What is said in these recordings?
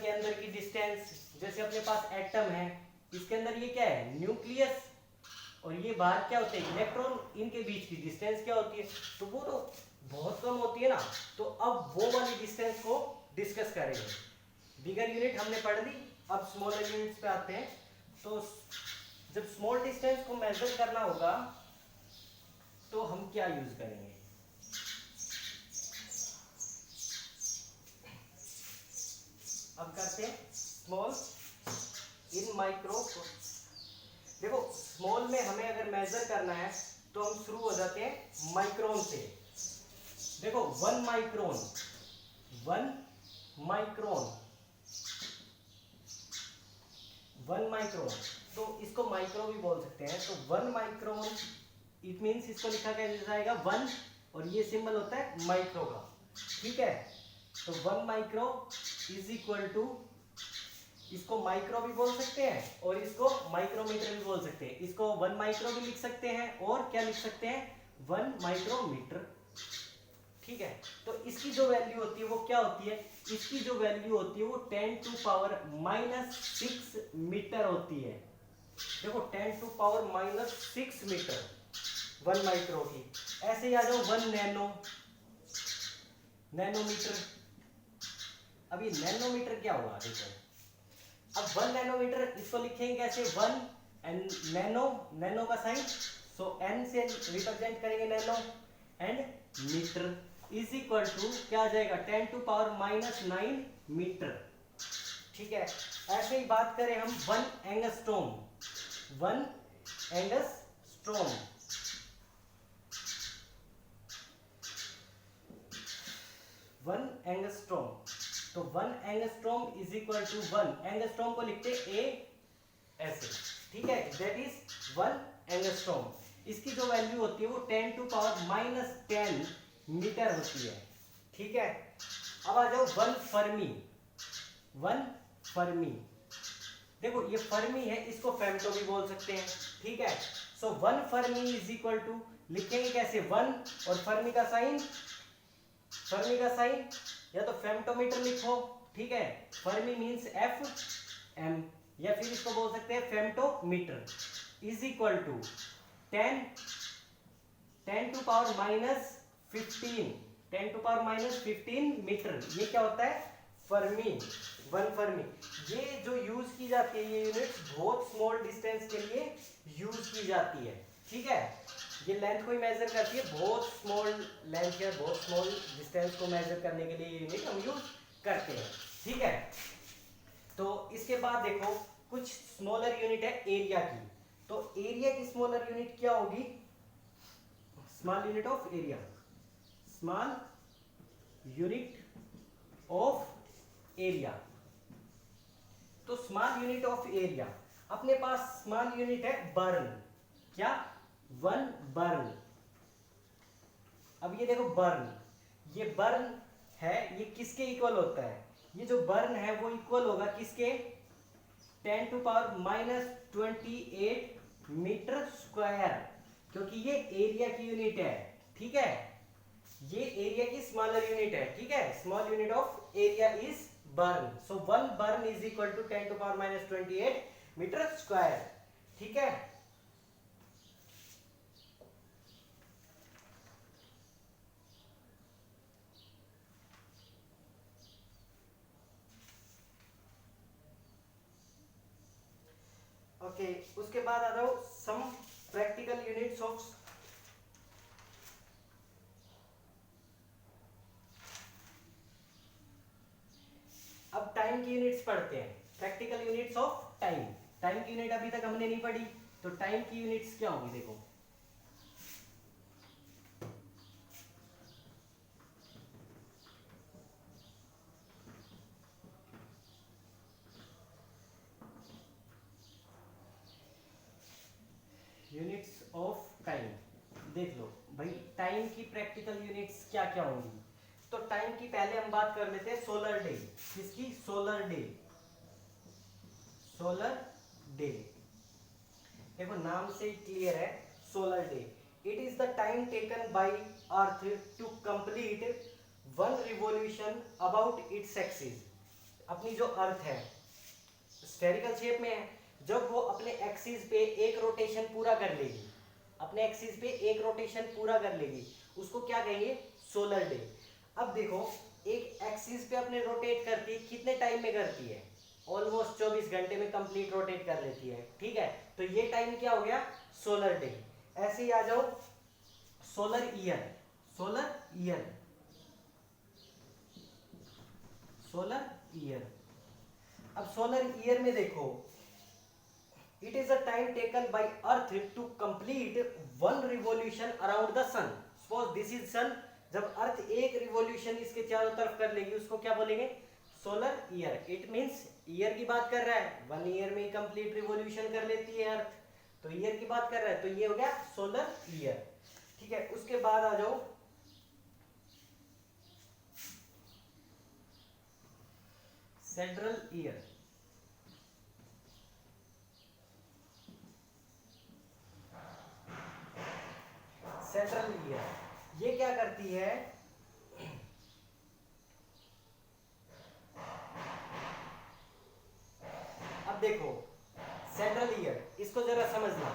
के अंदर की डिस्टेंस, जैसे अपने पास एटम है, इसके अंदर ये क्या है, न्यूक्लियस, और ये बाहर क्या होते हैं, इलेक्ट्रॉन, इनके बीच की डिस्टेंस क्या होती है, तो वो तो बहुत कम होती है ना। तो अब वो वाली डिस्टेंस को डिस्कस करेंगे। बिगर यूनिट हमने पढ़ ली, अब स्मॉलर यूनिट्स पे आते हैं। तो जब स्मॉल डिस्टेंस को मेजर करना होगा तो हम क्या यूज करेंगे, अब करते हैं स्मॉल इन माइक्रो। देखो स्मॉल में हमें अगर मेजर करना है तो हम शुरू हो जाते हैं माइक्रोन से। देखो 1 माइक्रोन, 1 माइक्रोन, 1 माइक्रोन, तो इसको माइक्रो भी बोल सकते हैं। तो 1 माइक्रोन इट मींस इसको लिखा कैसे जाएगा 1, और ये सिंबल होता है माइक्रो का, ठीक है। तो 1 माइक्रो इज इक्वल टू, इसको माइक्रो भी बोल सकते हैं और इसको माइक्रोमीटर भी बोल सकते हैं। इसको 1 माइक्रो भी लिख सकते हैं और क्या लिख सकते हैं 1 माइक्रोमीटर, ठीक है। तो इसकी जो वैल्यू होती है वो क्या होती है, इसकी जो वैल्यू होती है वो 10 टू पावर -6 मीटर होती है। देखो 10 टू पावर -6 मीटर 1 माइक्रो की। ऐसे ही आ जाओ 1 नैनोमीटर। अब ये नैनोमीटर क्या हुआ, देखो अब 1 नैनोमीटर इसको लिखेंगे कैसे, 1 एंड नैनो का साइन, सो n से रिप्रेजेंट करेंगे nano, and metre is equal to क्या आ जाएगा 10 टू पावर -9 मीटर, ठीक है। ऐसे ही बात करें हम 1 एंगस्ट्रॉम, 1 एंगस्ट्रॉम, 1 एंगस्ट्रॉम, तो 1 angstrom is equal to 1 angstrom को लिखते ए ऐसे, ठीक है, दैट इज 1 एंगस्ट्रॉम। इसकी जो वैल्यू होती है वो 10 टू पावर -10 मीटर होती है, ठीक है। अब आ जाओ 1 फर्मी, 1 फर्मी, देखो ये फर्मी है, इसको फेम्टो भी बोल सकते हैं, ठीक है। सो 1 फर्मी इज इक्वल टू, लिखेंगे कैसे 1 और फर्मी का साइन, फर्मी का साइन या तो फेम्टोमीटर लिखो, ठीक है, फर्मी मींस FM, या फिर इसको बोल सकते हैं femtometre, is equal to 10 to power -15, 10 to power -15 metre, ये क्या होता है फर्मी, 1 फर्मी। ये जो यूज की जाती है ये यूनिट बहुत स्मॉल डिस्टेंस के लिए यूज की जाती है, ठीक है। ये लेंथ को ही मेजर करती है, बहुत स्मॉल लेंथ या बहुत स्मॉल डिस्टेंस को मेजर करने के लिए ये यूनिट हम यूज करते हैं, ठीक है। तो इसके बाद देखो कुछ स्मॉलर यूनिट है एरिया की। तो एरिया की स्मॉलर यूनिट क्या होगी, small unit of area, small unit of area. तो स्मॉल यूनिट ऑफ एरिया, अपने पास स्मॉल यूनिट है बर्न, क्या 1 बर्न। अब ये देखो बर्न, ये बर्न है, ये किसके इक्वल होता है, ये जो बर्न है वो इक्वल होगा किसके 10 टू पावर -28 मीटर स्क्वायर, क्योंकि ये एरिया की यूनिट है, ठीक है, ये एरिया की स्मॉलर यूनिट है, ठीक है। Small unit of area is barn, so 1 barn is equal to 10 to power -28 metre square, ठीक है। ओके उसके बाद आ जाओ सम प्रैक्टिकल यूनिट्स ऑफ, अब टाइम की यूनिट्स पढ़ते हैं, practical units of time. Time की यूनिट अभी तक हमने नहीं पढ़ी, तो टाइम की यूनिट्स क्या होंगी, देखो यूनिट्स ऑफ टाइम, देख लो भाई टाइम की प्रैक्टिकल यूनिट्स क्या क्या होंगी। तो टाइम की पहले हम बात कर लेते हैं सोलर डे, किसकी, सोलर डे, सोलर डे, देखो नाम से ही क्लियर है solar day, it is the time taken by earth to complete 1 revolution about its axis. अपनी जो अर्थ है स्फेरिकल शेप में है, जब वो अपने एक्सिस पे एक रोटेशन पूरा कर लेगी, अपने एक्सिस पे एक रोटेशन पूरा कर लेगी, उसको क्या कहेंगे? Solar day. अब देखो एक एक्सिस पे अपने रोटेट करती कितने टाइम में करती है? ऑलमोस्ट 24 घंटे में कंप्लीट रोटेट कर लेती है, ठीक है। तो ये टाइम क्या हो गया? Solar day. ऐसे ही आ जाओ solar year, solar year, solar year. अब सोलर ईयर में देखो, it is a time taken by earth to complete one revolution around the sun. Suppose this is sun, जब अर्थ एक रिवॉल्यूशन इसके चारों तरफ कर लेगी उसको क्या बोलेंगे? Solar year. It means year की बात कर रहा है, 1 ईयर में कंप्लीट रिवॉल्यूशन कर लेती है अर्थ, तो ईयर की बात कर रहा है, तो ये हो गया सोलर ईयर, ठीक है। उसके बाद आ जाओ सेंट्रल ईयर। सेंट्रल ईयर ये क्या करती है? अब देखो सेंट्रल ईयर, इसको जरा समझना।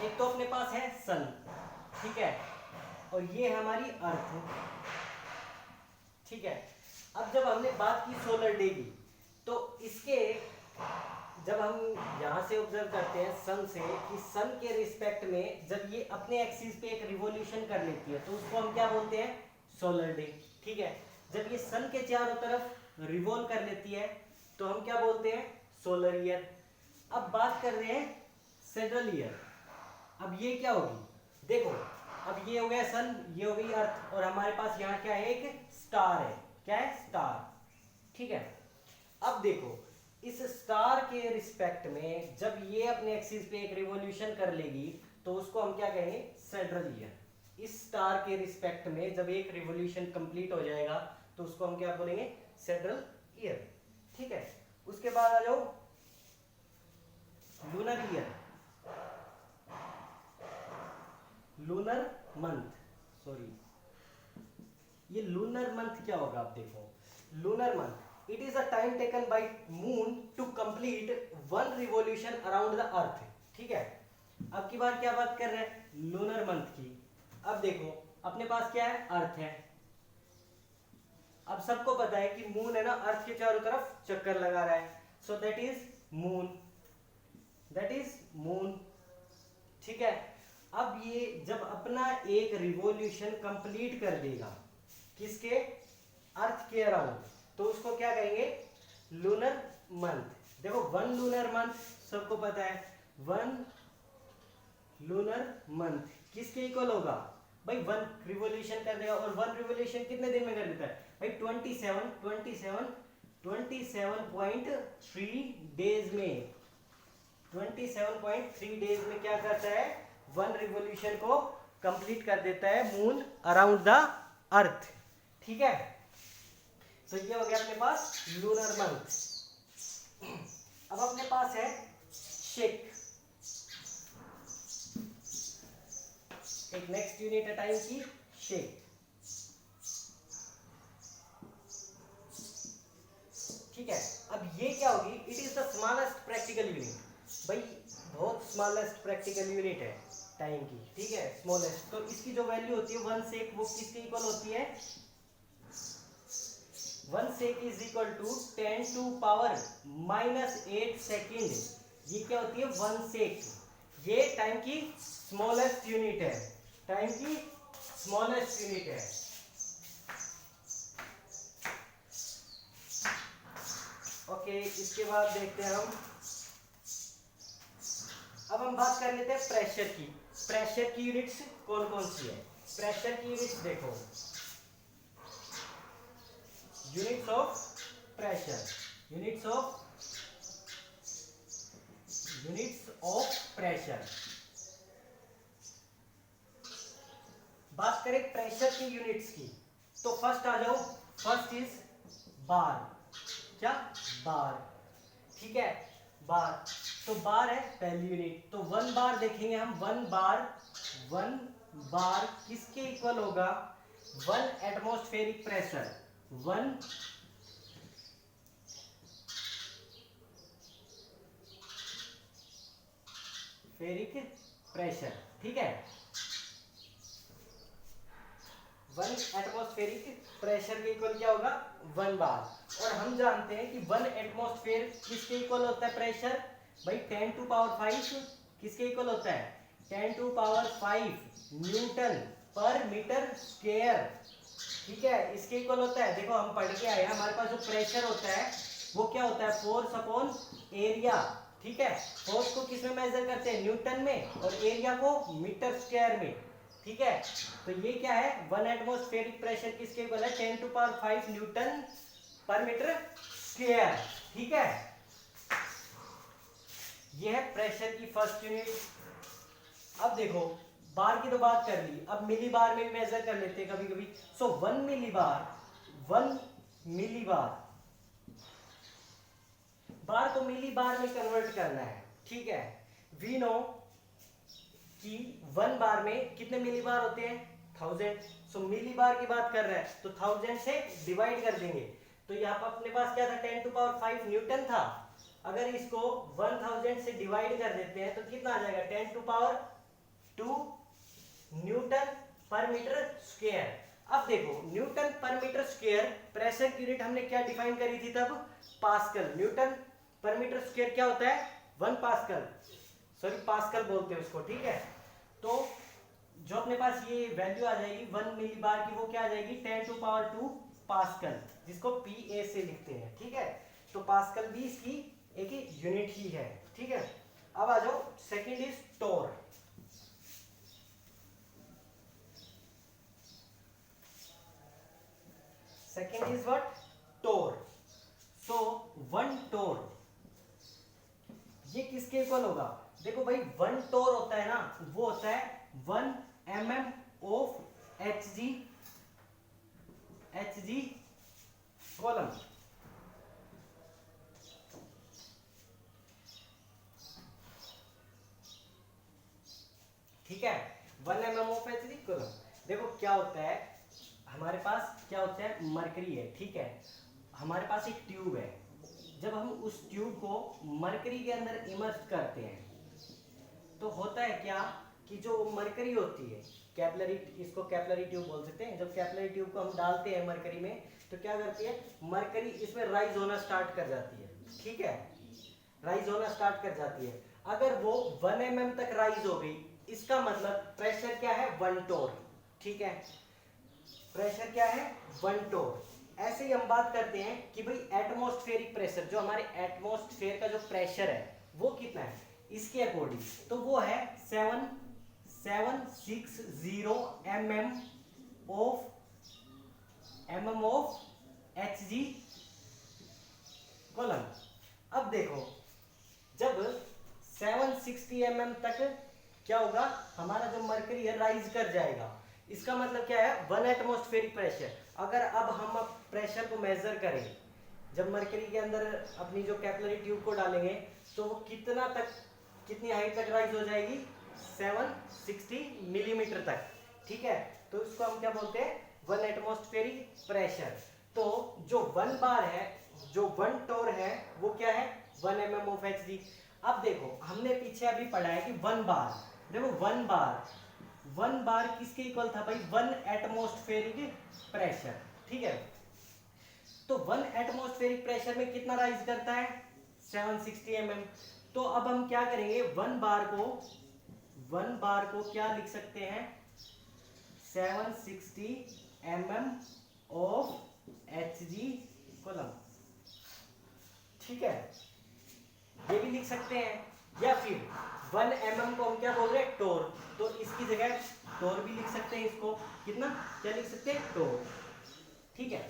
एक तो अपने पास है सन, ठीक है, और ये हमारी अर्थ, ठीक है। अब जब हमने बात की सोलर डे की, तो इसके जब हम यहां से ऑब्जर्व करते हैं सन से कि सन के रिस्पेक्ट में जब ये अपने एक्सिस पे एक रिवॉल्यूशन कर लेती है तो उसको हम क्या बोलते हैं? सोलर डे, ठीक है। जब ये सन के चारों तरफ रिवॉल्व कर लेती है तो हम क्या बोलते हैं? Solar year. अब बात कर रहे हैं सेंट्रल ईयर। अब ये क्या होगी? देखो अब ये हो गया सन, ये हो गई अर्थ, और हमारे पास यहाँ क्या है? एक स्टार है। क्या है? स्टार, ठीक है। अब देखो इस स्टार के रिस्पेक्ट में जब ये अपने एक्सिस पे एक रिवॉल्यूशन कर लेगी तो उसको हम क्या कहेंगे? Central year. इस स्टार के रिस्पेक्ट में जब एक रिवॉल्यूशन कंप्लीट हो जाएगा तो उसको हम क्या बोलेंगे? सेंट्रल ईयर, ठीक है। उसके बाद आ जाओ lunar year, lunar month, sorry ये लूनर मंथ क्या होगा? आप देखो lunar month, it is a time taken by moon to complete one revolution around the earth, ठीक है। अब की बार क्या बात कर रहे हैं? लूनर मंथ की। अब देखो अपने पास क्या है? अर्थ है। अब सबको पता है कि मून है ना, अर्थ के चारों तरफ चक्कर लगा रहा है, so that is moon, that is moon, ठीक है। अब ये जब अपना एक रिवॉल्यूशन कंप्लीट कर देगा किसके? अर्थ के अराउंड, तो उसको क्या कहेंगे? Lunar month. देखो 1 लूनर मंथ सबको पता है, 1 लूनर मंथ किसके इक्वल होगा? भाई 1 रिवॉल्यूशन कर देगा, और 1 रिवॉल्यूशन कितने दिन में कर देता है भाई? 27.3 डेज में, 27.3 डेज में क्या करता है? 1 रिवॉल्यूशन को कंप्लीट कर देता है मून अराउंड द अर्थ, ठीक है। तो ये हो गया अपने पास लूनर मंथ। अब अपने पास है शेक, एक नेक्स्ट यूनिट है टाइम की, शेक, ठीक है। अब ये क्या होगी? It is the smallest practical unit. भाई बहुत स्मॉलेस्ट प्रैक्टिकल यूनिट है टाइम की, ठीक है, स्मॉलेस्ट। तो इसकी जो वैल्यू होती है 1 सेक, वो किसके इक्वल होती है? 1 sec is equal to 10 to power -8 second. ये क्या होती है? 1 सेक। ये टाइम की स्मॉलेस्ट यूनिट है, टाइम की स्मॉलेस्ट यूनिट है। ओके, इसके बाद देखते हैं हम, अब हम बात कर लेते हैं प्रेशर की। प्रेशर की यूनिट्स कौन कौन सी है? प्रेशर की यूनिट्स देखो, units of pressure, units of pressure. बात करें प्रेशर की यूनिट्स की तो फर्स्ट आ जाओ, फर्स्ट इज बार। क्या? बार, ठीक है, बार। तो बार है पहली यूनिट, तो 1 बार देखेंगे हम। 1 बार किसके इक्वल होगा? 1 एटमॉस्फेरिक प्रेशर, 1 एटमॉस्फेरिक प्रेशर, ठीक है। 1 एटमॉस्फेरिक प्रेशर के इक्वल क्या होगा 1 बार। और हम जानते हैं कि 1 एटमॉस्फेयर किसके इक्वल होता है प्रेशर भाई 10 टू पावर 5 किसके इक्वल होता है 10 टू पावर 5 न्यूटन पर मीटर स्क्वायर, ठीक है, इसके इक्वल होता है। देखो हम पढ़ के आए हमारे पास जो प्रेशर होता है वो क्या होता है फोर्स अपॉन एरिया, ठीक है। फोर्स को किस में मेजर करते हैं न्यूटन में और एरिया को मीटर स्क्वायर में, ठीक है। तो ये क्या है 1 एटमॉस्फेरिक प्रेशर किसके इक्वल है 10 टू पावर 5 न्यूटन पर मीटर स्क्वायर, ठीक है। ये है प्रेशर की फर्स्ट यूनिट। अब देखो बार की तो बात कर ली, अब मिली बार में भी मेजर कर लेते हैं कभी कभी। सो 1 मिली बार बार को मिली बार में कन्वर्ट करना है, ठीक है। वी नो कि 1 बार में कितने मिली बार होते हैं 1000। सो मिली बार की बात कर रहे हैं तो 1000 से डिवाइड कर देंगे। तो यहाँ पर अपने पास क्या था 10 टू पावर 5 न्यूटन था। अगर इसको 1000 से डिवाइड कर देते हैं तो कितना आ जाएगा 10 टू पावर 2 न्यूटन पर मीटर स्क्वायर। अब देखो न्यूटन पर मीटर स्क्वायर प्रेशर की यूनिट हमने क्या डिफाइन करी थी तब पास्कल। न्यूटन पर मीटर स्क्वायर क्या होता है 1 पास्कल, सॉरी पास्कल बोलते हैं उसको, ठीक है। तो जो अपने पास ये वैल्यू आ जाएगी 1 मिली बार की वो क्या आ जाएगी 10 टू पावर 2 पास्कल, जिसको PA से लिखते हैं, ठीक है। तो पास्कल भी इसकी एक यूनिट ही है, ठीक है। अब आ जाओ second is torr. Second is what torr. So 1 torr ये किसके इक्वल होगा देखो भाई 1 टोर होता है ना वो होता है 1 mm ऑफ Hg कॉलम, ठीक है 1 mm ऑफ Hg कॉलम। देखो क्या होता है हमारे पास क्या होता है मरकरी है, ठीक है। हमारे पास एक ट्यूब है, जब हम उस ट्यूब को मरकरी के अंदर इमर्स करते हैं तो होता है क्या कि जो मरकरी होती है कैपिलरी, इसको कैपिलरी ट्यूब बोल सकते हैं। जब कैपिलरी ट्यूब को हम डालते हैं मरकरी में तो क्या करती है मरकरी इसमें राइज होना स्टार्ट कर जाती है, ठीक है, राइज होना स्टार्ट कर जाती है। अगर वो 1 mm तक राइज हो गई इसका मतलब प्रेशर क्या है 1 टोर, ठीक है। प्रेशर क्या है 1 टोर। ऐसे ही हम बात करते हैं कि भाई एटमॉस्फेरिक प्रेशर, जो हमारे एटमॉस्फेयर का जो प्रेशर है वो कितना है इसके अकॉर्डिंग, तो वो है 760 mm ऑफ Hg कॉलम। अब देखो जब 760 mm तक क्या होगा हमारा जो मरकरी है राइज कर जाएगा, इसका मतलब क्या है 1 एटमॉस्फेरिक प्रेशर। अगर अब हम प्रेशर को मेजर करें जब मरकरी के अंदर अपनी जो कैपिलरी ट्यूब को डालेंगे तो वो कितनी हाइट तक राइज हो जाएगी 760 मिलीमीटर तक, ठीक है। तो इसको हम क्या बोलते हैं 1 एटमॉस्फेरिक प्रेशर। तो जो 1 बार है, जो 1 टोर है वो क्या है 1 mm ऑफ Hg। अब देखो हमने पीछे अभी पढ़ा है कि 1 बार, देखो 1 बार किसके इक्वल था भाई 1 एटमॉस्फेरिक प्रेशर, ठीक है। तो 1 एटमॉस्फेरिक प्रेशर में कितना राइज करता है 760 mm। तो अब हम क्या करेंगे 1 बार को क्या लिख सकते हैं 760 mm ऑफ Hg कॉलम, ठीक है, ये भी लिख सकते हैं। या फिर 1 mm को हम क्या बोल रहे हैं टोर, तो इसकी जगह टोर भी लिख सकते हैं। इसको कितना क्या लिख सकते हैं टोर, ठीक है।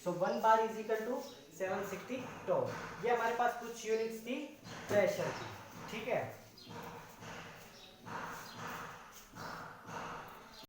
सो 1 बार इज इक्वल टू 760 टोर। ये हमारे पास कुछ यूनिट्स थी प्रेशर की, ठीक है।